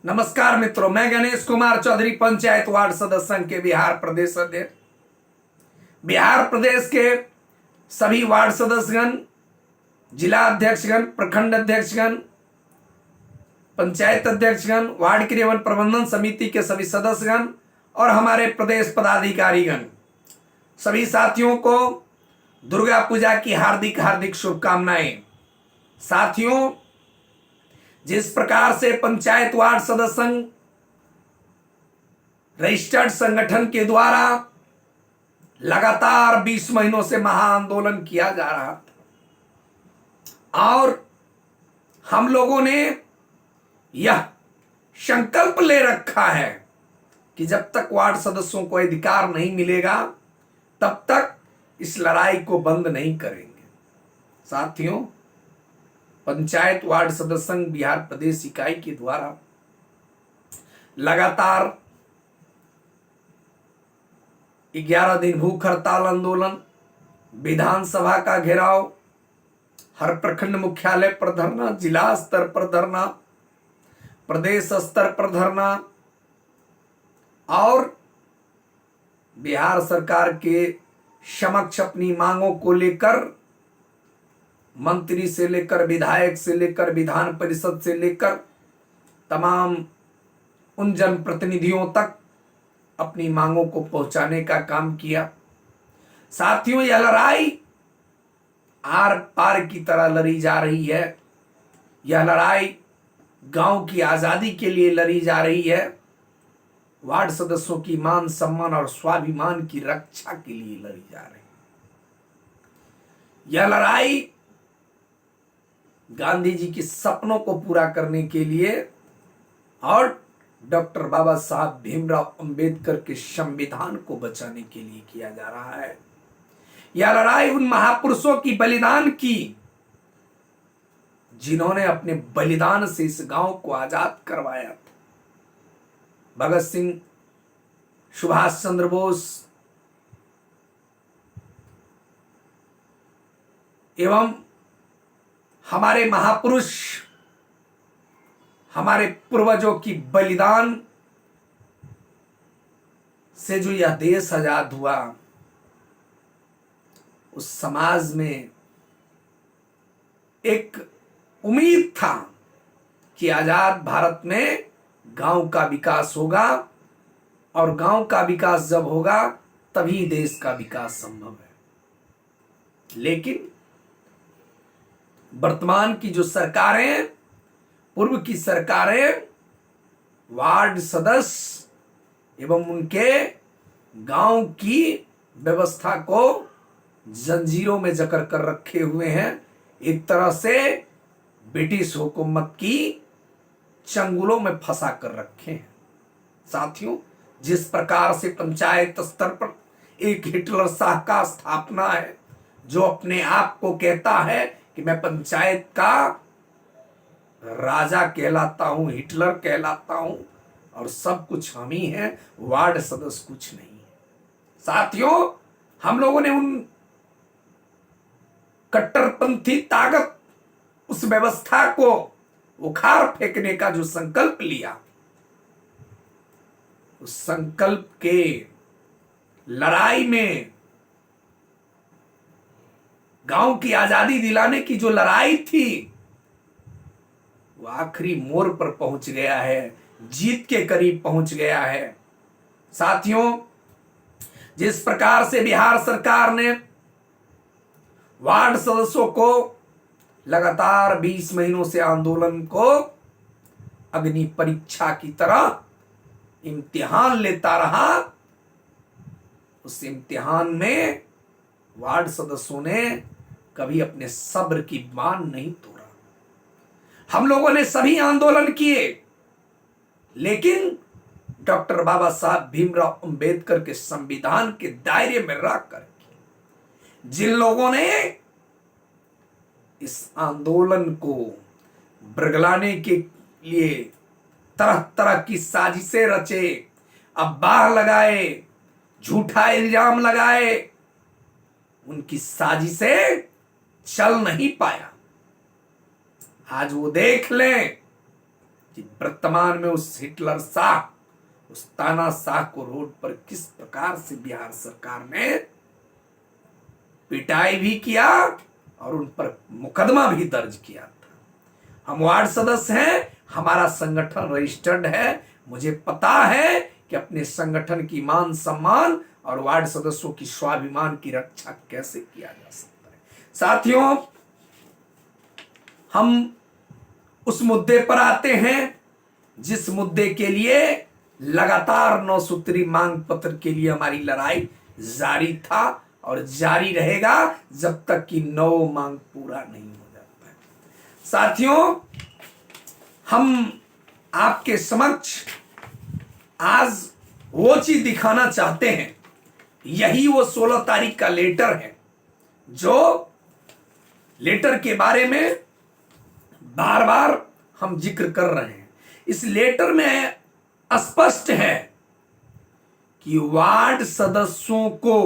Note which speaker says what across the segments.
Speaker 1: नमस्कार मित्रों, मैं गणेश कुमार चौधरी, पंचायत वार्ड सदस्य संघ के बिहार प्रदेश अध्यक्ष। बिहार प्रदेश के सभी वार्ड सदस्यगण, जिला अध्यक्षगण, प्रखंड अध्यक्षगण, पंचायत अध्यक्षगण, वार्ड क्रियान्वयन प्रबंधन समिति के सभी सदस्यगण और हमारे प्रदेश पदाधिकारीगण, सभी साथियों को दुर्गा पूजा की हार्दिक हार्दिक शुभकामनाएं। साथियों, जिस प्रकार से पंचायत वार्ड सदस्य संघ रजिस्टर्ड संगठन के द्वारा लगातार 20 महीनों से महाआंदोलन किया जा रहा था और हम लोगों ने यह संकल्प ले रखा है कि जब तक वार्ड सदस्यों को अधिकार नहीं मिलेगा तब तक इस लड़ाई को बंद नहीं करेंगे। साथियों, पंचायत वार्ड सदस्य संघ बिहार प्रदेश इकाई के द्वारा लगातार 11 दिन भूख हड़ताल आंदोलन, विधानसभा का घेराव, हर प्रखंड मुख्यालय पर धरना, जिला स्तर पर धरना, प्रदेश स्तर पर धरना और बिहार सरकार के समक्ष अपनी मांगों को लेकर मंत्री से लेकर विधायक से लेकर विधान परिषद से लेकर तमाम उन जनप्रतिनिधियों तक अपनी मांगों को पहुंचाने का काम किया। साथियों, यह लड़ाई आर पार की तरह लड़ी जा रही है। यह लड़ाई गांव की आजादी के लिए लड़ी जा रही है। वार्ड सदस्यों की मान सम्मान और स्वाभिमान की रक्षा के लिए लड़ी जा रही है। यह लड़ाई गांधी जी के सपनों को पूरा करने के लिए और डॉक्टर बाबा साहब भीमराव अंबेडकर के संविधान को बचाने के लिए किया जा रहा है। यह लड़ाई उन महापुरुषों की बलिदान की जिन्होंने अपने बलिदान से इस गांव को आजाद करवाया था। भगत सिंह, सुभाष चंद्र बोस एवं हमारे महापुरुष, हमारे पूर्वजों की बलिदान से जो यह देश आजाद हुआ, उस समाज में एक उम्मीद था कि आजाद भारत में गांव का विकास होगा और गांव का विकास जब होगा तभी देश का विकास संभव है। लेकिन वर्तमान की जो सरकारें, पूर्व की सरकारें वार्ड सदस्य एवं उनके गांव की व्यवस्था को जंजीरों में जकड़ कर रखे हुए हैं। एक तरह से ब्रिटिश हुकूमत की चंगुलों में फंसा कर रखे हैं। साथियों, जिस प्रकार से पंचायत स्तर पर एक हिटलर शाह का स्थापना है, जो अपने आप को कहता है कि मैं पंचायत का राजा कहलाता हूं, हिटलर कहलाता हूं और सब कुछ हम ही हैं, वार्ड सदस्य कुछ नहीं है। साथियों, हम लोगों ने उन कट्टरपंथी ताकत, उस व्यवस्था को उखाड़ फेंकने का जो संकल्प लिया, उस संकल्प के लड़ाई में गांव की आजादी दिलाने की जो लड़ाई थी वो आखिरी मोड़ पर पहुंच गया है, जीत के करीब पहुंच गया है। साथियों, जिस प्रकार से बिहार सरकार ने वार्ड सदस्यों को लगातार 20 महीनों से आंदोलन को अग्नि परीक्षा की तरह इम्तिहान लेता रहा, उस इम्तिहान में वार्ड सदस्यों ने कभी अपने सब्र की बांध नहीं तोड़ा। हम लोगों ने सभी आंदोलन किए, लेकिन डॉक्टर बाबा साहब भीमराव अंबेडकर के संविधान के दायरे में रहकर जिन लोगों ने इस आंदोलन को बरगलाने के लिए तरह तरह की साजिशें रचे, अफवाह लगाए, झूठा इल्जाम लगाए, उनकी साजिशें चल नहीं पाया। आज वो देख लें कि वर्तमान में उस हिटलर शाह, उस तानाशाह को रोड पर किस प्रकार से बिहार सरकार ने पिटाई भी किया और उन पर मुकदमा भी दर्ज किया था। हम वार्ड सदस्य हैं, हमारा संगठन रजिस्टर्ड है, मुझे पता है कि अपने संगठन की मान सम्मान और वार्ड सदस्यों की स्वाभिमान की रक्षा कैसे किया जा सकता है। साथियों, हम उस मुद्दे पर आते हैं जिस मुद्दे के लिए लगातार 9 सूत्री मांग पत्र के लिए हमारी लड़ाई जारी था और जारी रहेगा जब तक कि 9 मांग पूरा नहीं हो जाता है। साथियों, हम आपके समक्ष आज वो चीज दिखाना चाहते हैं, यही वो 16 तारीख का लेटर है जो लेटर के बारे में बार बार हम जिक्र कर रहे हैं। इस लेटर में स्पष्ट है कि वार्ड सदस्यों को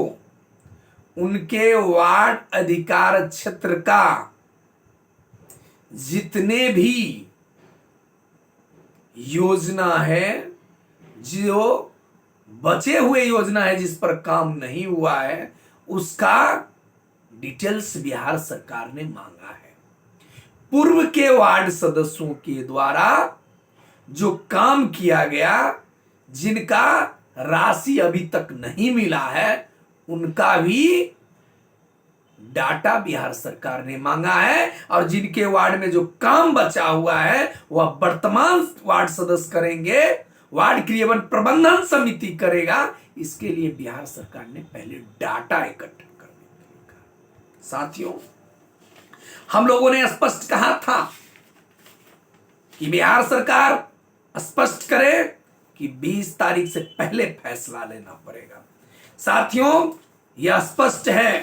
Speaker 1: उनके वार्ड अधिकार क्षेत्र का जितने भी योजना है, जो बचे हुए योजना है जिस पर काम नहीं हुआ है, उसका डिटेल्स बिहार सरकार ने मांगा है। पूर्व के वार्ड सदस्यों के द्वारा जो काम किया गया, जिनका राशि अभी तक नहीं मिला है, उनका भी डाटा बिहार सरकार ने मांगा है। और जिनके वार्ड में जो काम बचा हुआ है वह वर्तमान वार्ड सदस्य करेंगे, वार्ड क्रियान्वयन प्रबंधन समिति करेगा। इसके लिए बिहार सरकार ने पहले डाटा इकट्ठा करने के लिए कहा। साथियों, हम लोगों ने स्पष्ट कहा था कि बिहार सरकार स्पष्ट करे कि 20 तारीख से पहले फैसला लेना पड़ेगा। साथियों, यह स्पष्ट है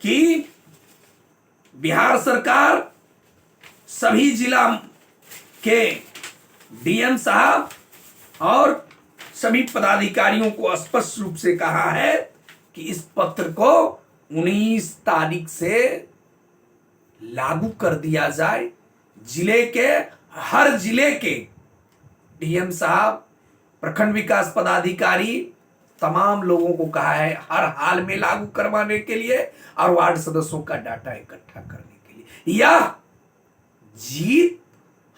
Speaker 1: कि बिहार सरकार सभी जिला के डीएम साहब और सभी पदाधिकारियों को स्पष्ट रूप से कहा है कि इस पत्र को 19 तारीख से लागू कर दिया जाए। हर जिले के डीएम साहब, प्रखंड विकास पदाधिकारी, तमाम लोगों को कहा है हर हाल में लागू करवाने के लिए और वार्ड सदस्यों का डाटा इकट्ठा करने के लिए। यह जीत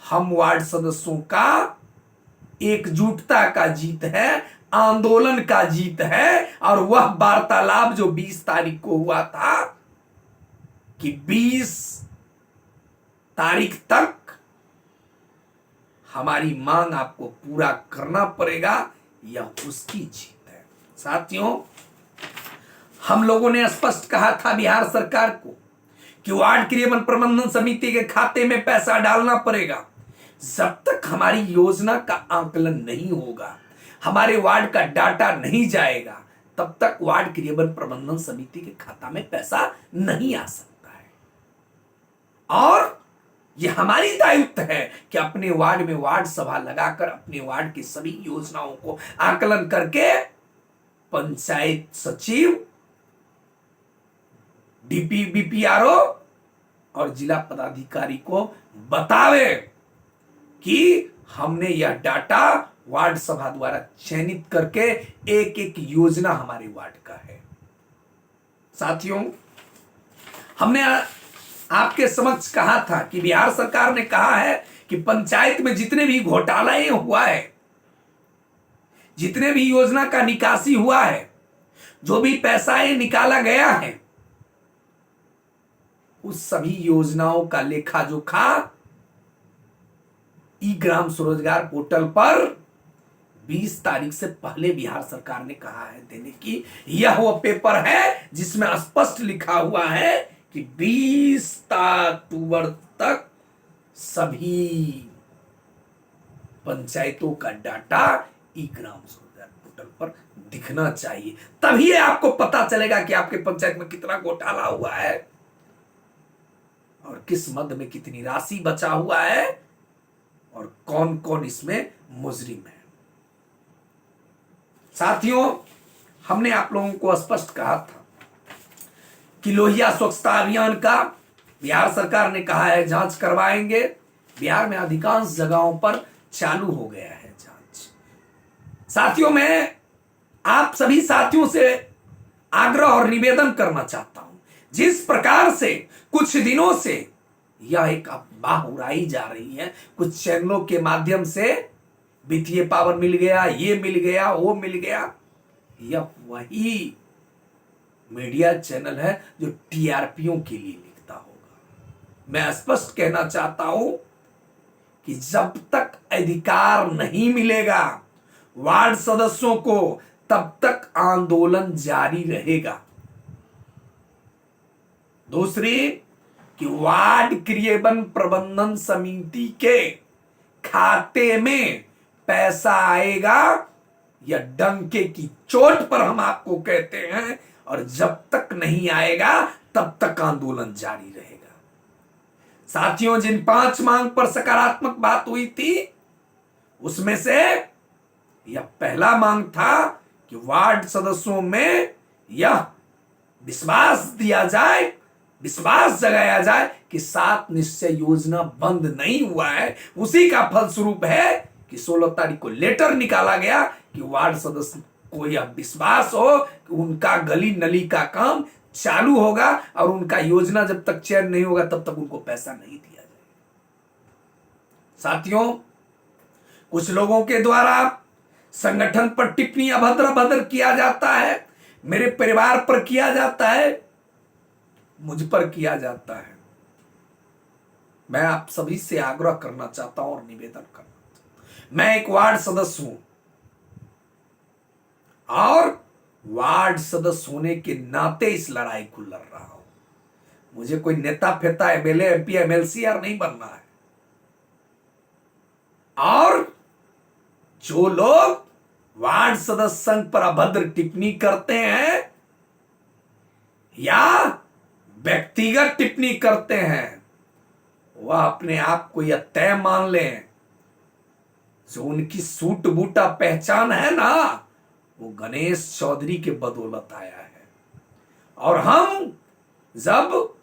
Speaker 1: हम वार्ड सदस्यों का एकजुटता का जीत है, आंदोलन का जीत है। और वह वार्तालाप जो 20 तारीख को हुआ था कि 20 तारीख तक हमारी मांग आपको पूरा करना पड़ेगा, यह उसकी जीत है। साथियों, हम लोगों ने स्पष्ट कहा था बिहार सरकार को कि वार्ड क्रियान्वयन प्रबंधन समिति के खाते में पैसा डालना पड़ेगा। जब तक हमारी योजना का आकलन नहीं होगा, हमारे वार्ड का डाटा नहीं जाएगा, तब तक वार्ड क्रियान्वयन प्रबंधन समिति के खाता में पैसा नहीं आ सकता है। और यह हमारी दायित्व है कि अपने वार्ड में वार्ड सभा लगाकर अपने वार्ड की सभी योजनाओं को आकलन करके पंचायत सचिव, डीपी, बीपीआरओ और जिला पदाधिकारी को बतावे कि हमने यह डाटा वार्ड सभा द्वारा चयनित करके एक एक योजना हमारे वार्ड का है। साथियों, हमने आपके समक्ष कहा था कि बिहार सरकार ने कहा है कि पंचायत में जितने भी घोटाले हुआ है, जितने भी योजना का निकासी हुआ है, जो भी पैसा निकाला गया है, उस सभी योजनाओं का लेखा जोखा ई ग्राम स्वरोजगार पोर्टल पर 20 तारीख से पहले बिहार सरकार ने कहा है देने की। यह वो पेपर है जिसमें स्पष्ट लिखा हुआ है कि 20 अक्टूबर तक सभी पंचायतों का डाटा ई ग्राम स्वरोजगार पोर्टल पर दिखना चाहिए। तभी आपको पता चलेगा कि आपके पंचायत में कितना घोटाला हुआ है और किस मद में कितनी राशि बचा हुआ है और कौन कौन इसमें मुजरिम है। साथियों, हमने आप लोगों को स्पष्ट कहा था कि लोहिया स्वच्छता अभियान का बिहार सरकार ने कहा है जांच करवाएंगे। बिहार में अधिकांश जगहों पर चालू हो गया है जांच। साथियों, मैं आप सभी साथियों से आग्रह और निवेदन करना चाहता हूं, जिस प्रकार से कुछ दिनों से यह एक अफवाह उड़ाई जा रही है कुछ चैनलों के माध्यम से, वित्तीय पावर मिल गया, ये मिल गया, वो मिल गया, यह वही मीडिया चैनल है जो टीआरपीओं के लिए लिखता होगा। मैं स्पष्ट कहना चाहता हूं कि जब तक अधिकार नहीं मिलेगा वार्ड सदस्यों को, तब तक आंदोलन जारी रहेगा। दूसरी कि वार्ड क्रियान्वयन प्रबंधन समिति के खाते में पैसा आएगा या डंके की चोट पर हम आपको कहते हैं, और जब तक नहीं आएगा तब तक आंदोलन जारी रहेगा। साथियों, जिन 5 मांग पर सकारात्मक बात हुई थी उसमें से यह पहला मांग था कि वार्ड सदस्यों में यह विश्वास दिया जाए, विश्वास जगाया जाए कि 7 निश्चय योजना बंद नहीं हुआ है। उसी का फलस्वरूप है कि 16 तारीख को लेटर निकाला गया कि वार्ड सदस्य को यह विश्वास हो कि उनका गली नली का काम चालू होगा और उनका योजना जब तक चयन नहीं होगा तब तक उनको पैसा नहीं दिया जाएगा। साथियों, कुछ लोगों के द्वारा संगठन पर टिप्पणी अभद्र भद्र किया जाता है, मेरे परिवार पर किया जाता है, मुझ पर किया जाता है। मैं आप सभी से आग्रह करना चाहता हूं और निवेदन करना चाहता हूं। मैं एक वार्ड सदस्य हूं और वार्ड सदस्य होने के नाते इस लड़ाई को लड़ रहा हूं। मुझे कोई नेता फेता एमएलए एमपी एमएलसी यार नहीं बनना है। और जो लोग वार्ड सदस्य संघ पर अभद्र टिप्पणी करते हैं या व्यक्तिगत टिप्पणी करते हैं, वह अपने आप को यह तय मान लें, जो उनकी सूट बूटा पहचान है ना, वो गणेश चौधरी के बदौलत आया है। और हम जब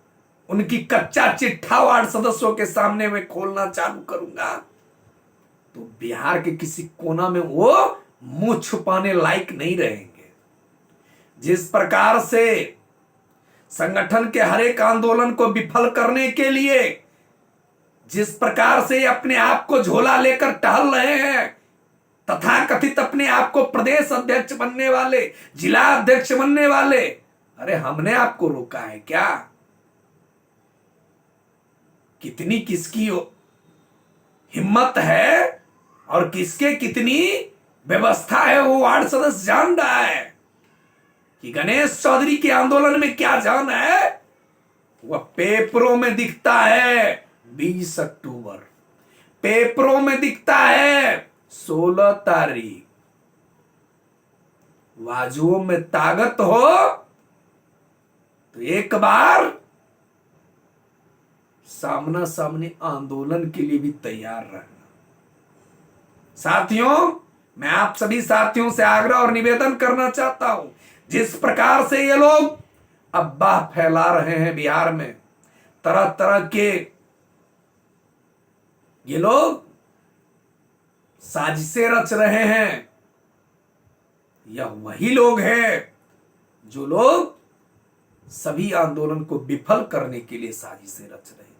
Speaker 1: उनकी कच्चा चिट्ठा वार्ड सदस्यों के सामने में खोलना चालू करूंगा तो बिहार के किसी कोना में वो मुंह छुपाने लायक नहीं रहेंगे। जिस प्रकार से संगठन के हर एक आंदोलन को विफल करने के लिए जिस प्रकार से अपने आप को झोला लेकर टहल रहे हैं, तथा कथित अपने आप को प्रदेश अध्यक्ष बनने वाले, जिला अध्यक्ष बनने वाले, अरे हमने आपको रोका है क्या? कितनी किसकी हिम्मत है और किसके कितनी व्यवस्था है वो वार्ड सदस्य जान रहा है कि गणेश चौधरी के आंदोलन में क्या जान है। वह पेपरों में दिखता है 20 अक्टूबर, पेपरों में दिखता है 16 तारीख। बाजुओं में ताकत हो तो एक बार सामना सामने आंदोलन के लिए भी तैयार रहना। साथियों, मैं आप सभी साथियों से आग्रह और निवेदन करना चाहता हूं, जिस प्रकार से ये लोग अफवाह फैला रहे हैं बिहार में, तरह तरह के ये लोग साजिशें रच रहे हैं, यह वही लोग हैं जो लोग सभी आंदोलन को विफल करने के लिए साजिशें रच रहे हैं।